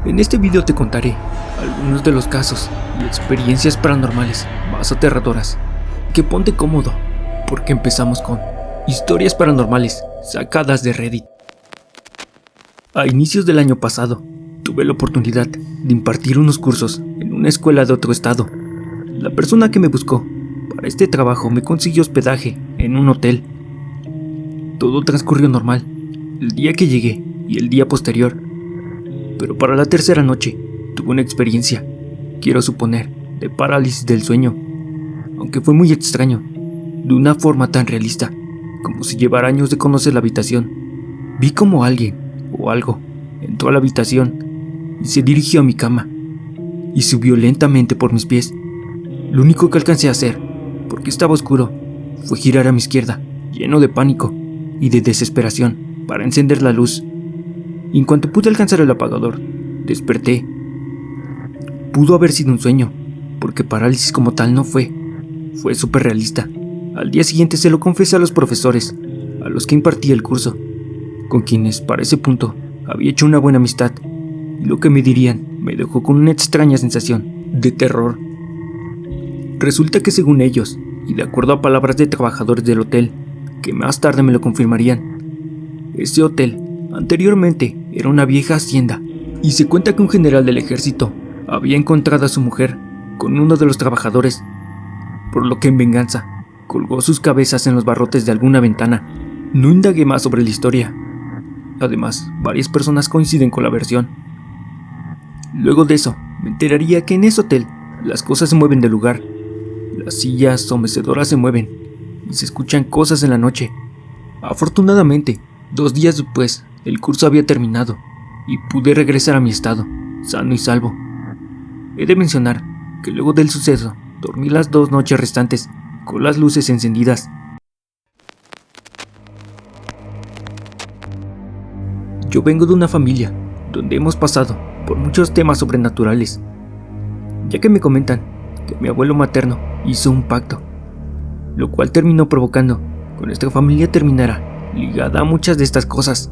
En este video te contaré algunos de los casos y experiencias paranormales más aterradoras. Que ponte cómodo, porque empezamos con historias paranormales sacadas de Reddit. A inicios del año pasado, tuve la oportunidad de impartir unos cursos en una escuela de otro estado. La persona que me buscó para este trabajo me consiguió hospedaje en un hotel. Todo transcurrió normal, el día que llegué y el día posterior. Pero para la tercera noche, tuve una experiencia, quiero suponer, de parálisis del sueño. Aunque fue muy extraño, de una forma tan realista, como si llevara años de conocer la habitación. Vi como alguien, o algo, entró a la habitación y se dirigió a mi cama, y subió lentamente por mis pies. Lo único que alcancé a hacer, porque estaba oscuro, fue girar a mi izquierda, lleno de pánico y de desesperación, para encender la luz. Y en cuanto pude alcanzar el apagador, desperté. Pudo haber sido un sueño, porque parálisis como tal no fue. Fue súper realista. Al día siguiente se lo confesé a los profesores, a los que impartía el curso, con quienes, para ese punto, había hecho una buena amistad, y lo que me dirían me dejó con una extraña sensación de terror. Resulta que según ellos, y de acuerdo a palabras de trabajadores del hotel, que más tarde me lo confirmarían, ese hotel anteriormente era una vieja hacienda, y se cuenta que un general del ejército había encontrado a su mujer con uno de los trabajadores, por lo que en venganza colgó sus cabezas en los barrotes de alguna ventana. No indagué más sobre la historia. Además, varias personas coinciden con la versión. Luego de eso, me enteraría que en ese hotel las cosas se mueven de lugar. Las sillas o mecedoras se mueven y se escuchan cosas en la noche. Afortunadamente, 2 días después, el curso había terminado y pude regresar a mi estado, sano y salvo. He de mencionar que luego del suceso, dormí las 2 noches restantes con las luces encendidas. Yo vengo de una familia donde hemos pasado por muchos temas sobrenaturales, ya que me comentan que mi abuelo materno hizo un pacto, lo cual terminó provocando que nuestra familia terminara ligada a muchas de estas cosas.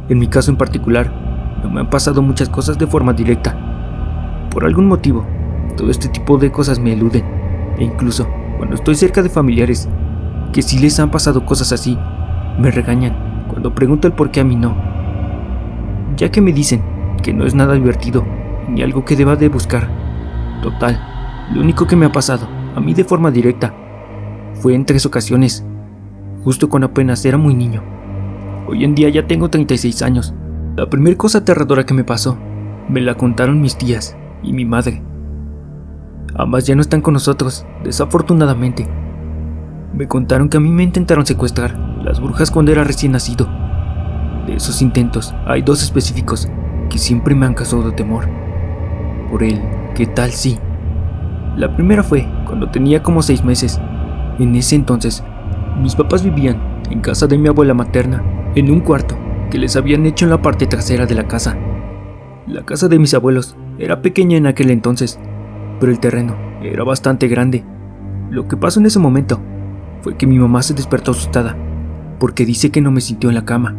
En mi caso en particular, no me han pasado muchas cosas de forma directa. Por algún motivo, todo este tipo de cosas me eluden, e incluso cuando estoy cerca de familiares que sí les han pasado cosas así, me regañan cuando pregunto el por qué a mí no, ya que me dicen que no es nada divertido ni algo que deba de buscar. Total, lo único que me ha pasado a mí de forma directa fue en 3 ocasiones, justo cuando apenas era muy niño. Hoy en día ya tengo 36 años. La primera cosa aterradora que me pasó, me la contaron mis tías y mi madre. Ambas ya no están con nosotros, desafortunadamente. Me contaron que a mí me intentaron secuestrar las brujas cuando era recién nacido. De esos intentos, hay 2 específicos que siempre me han causado temor. Por el ¿qué tal si? La primera fue cuando tenía como 6 meses. En ese entonces, mis papás vivían en casa de mi abuela materna, en un cuarto que les habían hecho en la parte trasera de la casa. La casa de mis abuelos era pequeña en aquel entonces, pero el terreno era bastante grande. Lo que pasó en ese momento fue que mi mamá se despertó asustada, porque dice que no me sintió en la cama,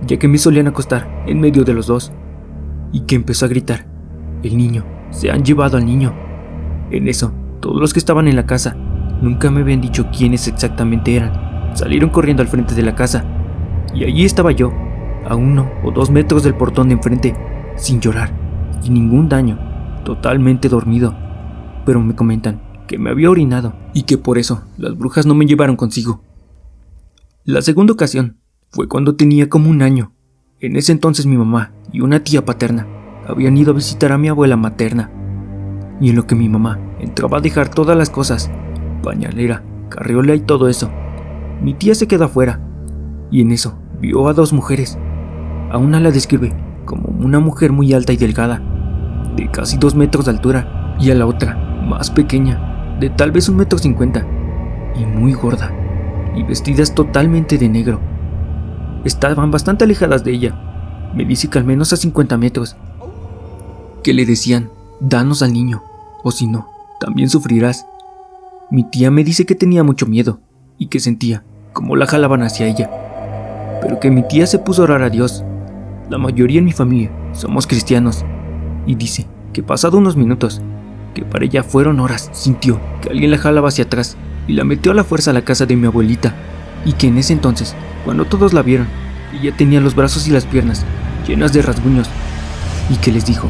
ya que me solían acostar en medio de los dos, y que empezó a gritar: "El niño, se han llevado al niño". En eso, todos los que estaban en la casa nunca me habían dicho quiénes exactamente eran. Salieron corriendo al frente de la casa, y allí estaba yo, a 1 o 2 metros del portón de enfrente, sin llorar, sin ningún daño, totalmente dormido. Pero me comentan que me había orinado, y que por eso las brujas no me llevaron consigo. La segunda ocasión fue cuando tenía como 1 año. En ese entonces mi mamá y una tía paterna habían ido a visitar a mi abuela materna, y en lo que mi mamá entraba a dejar todas las cosas, pañalera, carriola y todo eso, mi tía se quedó afuera, y en eso vio a 2 mujeres. A una la describe como una mujer muy alta y delgada, de casi 2 metros de altura, y a la otra, más pequeña, de tal vez 1,50 m, y muy gorda, y vestidas totalmente de negro. Estaban bastante alejadas de ella, me dice que al menos a 50 metros, que le decían: "Danos al niño, o si no, también sufrirás". Mi tía me dice que tenía mucho miedo, y que sentía como la jalaban hacia ella, pero que mi tía se puso a orar a Dios. La mayoría en mi familia somos cristianos. Y dice que pasado unos minutos, que para ella fueron horas, sintió que alguien la jalaba hacia atrás y la metió a la fuerza a la casa de mi abuelita, y que en ese entonces, cuando todos la vieron, ella tenía los brazos y las piernas llenas de rasguños, y que les dijo: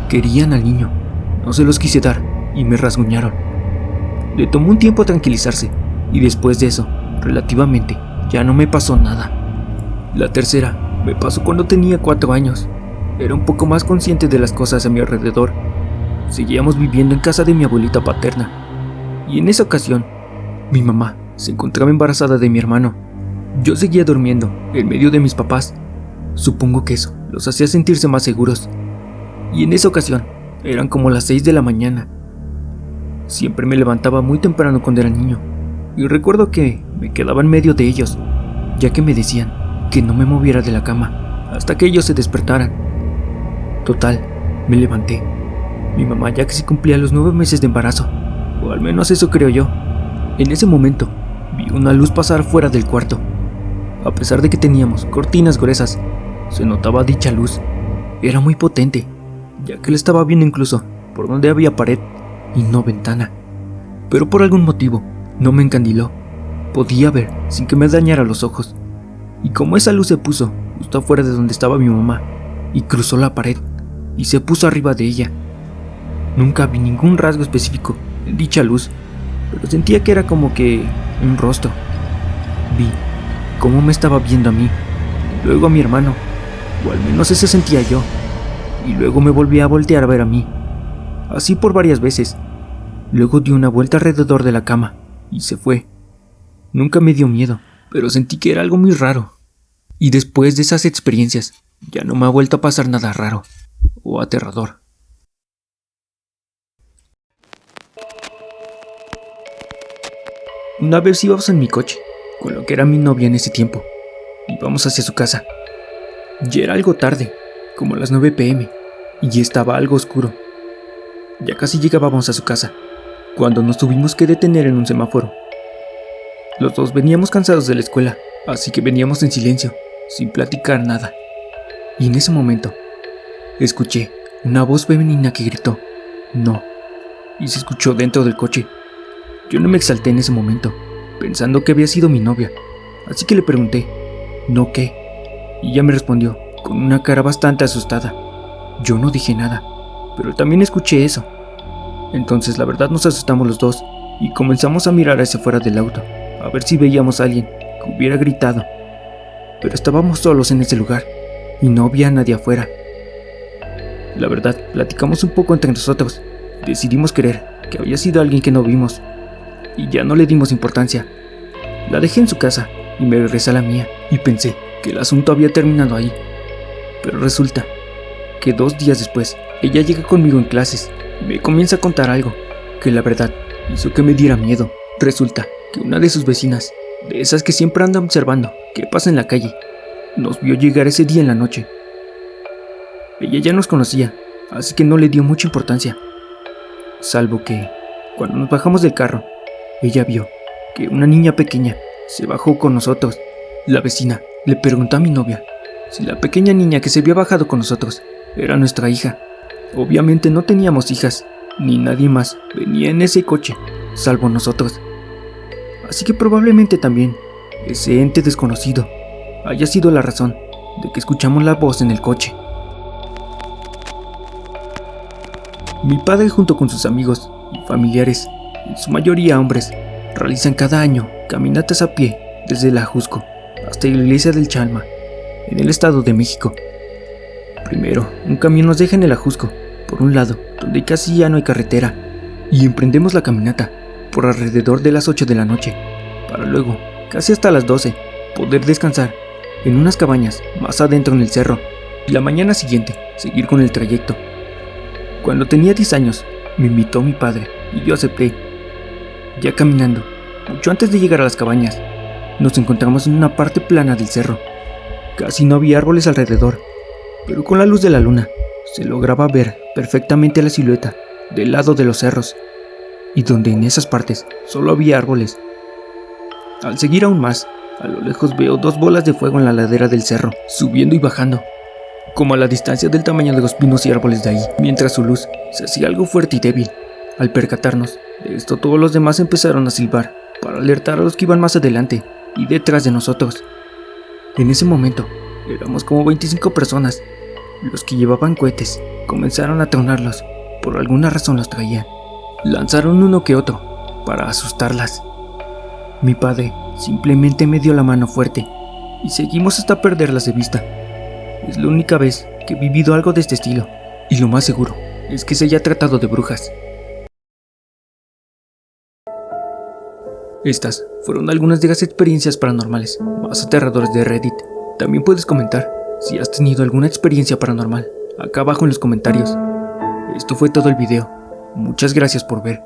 querían al niño, no se los quise dar y me rasguñaron. Le tomó un tiempo tranquilizarse, y después de eso, relativamente, ya no me pasó nada. La tercera me pasó cuando tenía 4 años. Era un poco más consciente de las cosas a mi alrededor. Seguíamos viviendo en casa de mi abuelita paterna, y en esa ocasión, mi mamá se encontraba embarazada de mi hermano. Yo seguía durmiendo en medio de mis papás. Supongo que eso los hacía sentirse más seguros. Y en esa ocasión, eran como las 6 de la mañana. Siempre me levantaba muy temprano cuando era niño, y recuerdo que me quedaba en medio de ellos, ya que me decían que no me moviera de la cama hasta que ellos se despertaran. Total, me levanté. Mi mamá ya casi cumplía los 9 meses de embarazo, o al menos eso creo yo. En ese momento, vi una luz pasar fuera del cuarto. A pesar de que teníamos cortinas gruesas, se notaba dicha luz. Era muy potente, ya que la estaba viendo incluso por donde había pared y no ventana. Pero por algún motivo, no me encandiló. Podía ver sin que me dañara los ojos. Y como esa luz se puso justo afuera de donde estaba mi mamá, y cruzó la pared, y se puso arriba de ella. Nunca vi ningún rasgo específico en dicha luz, pero sentía que era como que un rostro. Vi cómo me estaba viendo a mí, luego a mi hermano, o al menos eso sentía yo, y luego me volví a voltear a ver a mí. Así por varias veces. Luego dio una vuelta alrededor de la cama y se fue. Nunca me dio miedo, pero sentí que era algo muy raro. Y después de esas experiencias, ya no me ha vuelto a pasar nada raro o aterrador. Una vez íbamos en mi coche, con lo que era mi novia en ese tiempo. Íbamos hacia su casa. Ya era algo tarde, como las 9 p.m, y ya estaba algo oscuro. Ya casi llegábamos a su casa, cuando nos tuvimos que detener en un semáforo. Los dos veníamos cansados de la escuela, así que veníamos en silencio, sin platicar nada. Y en ese momento, escuché una voz femenina que gritó: "No", y se escuchó dentro del coche. Yo no me exalté en ese momento, pensando que había sido mi novia, así que le pregunté: "¿No qué?", y ella me respondió con una cara bastante asustada. Yo no dije nada, pero también escuché eso. Entonces la verdad nos asustamos los dos y comenzamos a mirar hacia afuera del auto, a ver si veíamos a alguien que hubiera gritado. Pero estábamos solos en ese lugar y no había nadie afuera. La verdad, platicamos un poco entre nosotros y decidimos creer que había sido alguien que no vimos, y ya no le dimos importancia. La dejé en su casa y me regresé a la mía y pensé que el asunto había terminado ahí. Pero resulta que 2 días después, ella llega conmigo en clases y me comienza a contar algo que la verdad hizo que me diera miedo. Resulta que una de sus vecinas, de esas que siempre andan observando qué pasa en la calle, nos vio llegar ese día en la noche. Ella ya nos conocía, así que no le dio mucha importancia, salvo que, cuando nos bajamos del carro, ella vio que una niña pequeña se bajó con nosotros. La vecina le preguntó a mi novia si la pequeña niña que se había bajado con nosotros era nuestra hija. Obviamente no teníamos hijas, ni nadie más venía en ese coche, salvo nosotros. Así que probablemente también ese ente desconocido haya sido la razón de que escuchamos la voz en el coche. Mi padre, junto con sus amigos y familiares, en su mayoría hombres, realizan cada año caminatas a pie desde la Ajusco hasta la iglesia del Chalma, en el Estado de México. Primero, un camión nos deja en el Ajusco, por un lado, donde casi ya no hay carretera, y emprendemos la caminata por alrededor de las 8 de la noche, para luego, casi hasta las 12, poder descansar en unas cabañas más adentro en el cerro, y la mañana siguiente seguir con el trayecto. Cuando tenía 10 años, me invitó mi padre y yo acepté. Ya caminando, mucho antes de llegar a las cabañas, nos encontramos en una parte plana del cerro. Casi no había árboles alrededor, pero con la luz de la luna se lograba ver perfectamente la silueta del lado de los cerros, y donde en esas partes solo había árboles. Al seguir aún más, a lo lejos veo 2 bolas de fuego en la ladera del cerro, subiendo y bajando. como a la distancia del tamaño de los pinos y árboles de ahí, mientras su luz se hacía algo fuerte y débil. Al percatarnos de esto, todos los demás empezaron a silbar para alertar a los que iban más adelante y detrás de nosotros. En ese momento, éramos como 25 personas. Los que llevaban cohetes comenzaron a tronarlos, por alguna razón los traían. Lanzaron uno que otro para asustarlas. Mi padre simplemente me dio la mano fuerte y seguimos hasta perderlas de vista. Es la única vez que he vivido algo de este estilo, y lo más seguro es que se haya tratado de brujas. Estas fueron algunas de las experiencias paranormales más aterradoras de Reddit. También puedes comentar si has tenido alguna experiencia paranormal acá abajo en los comentarios. Esto fue todo el video. Muchas gracias por ver.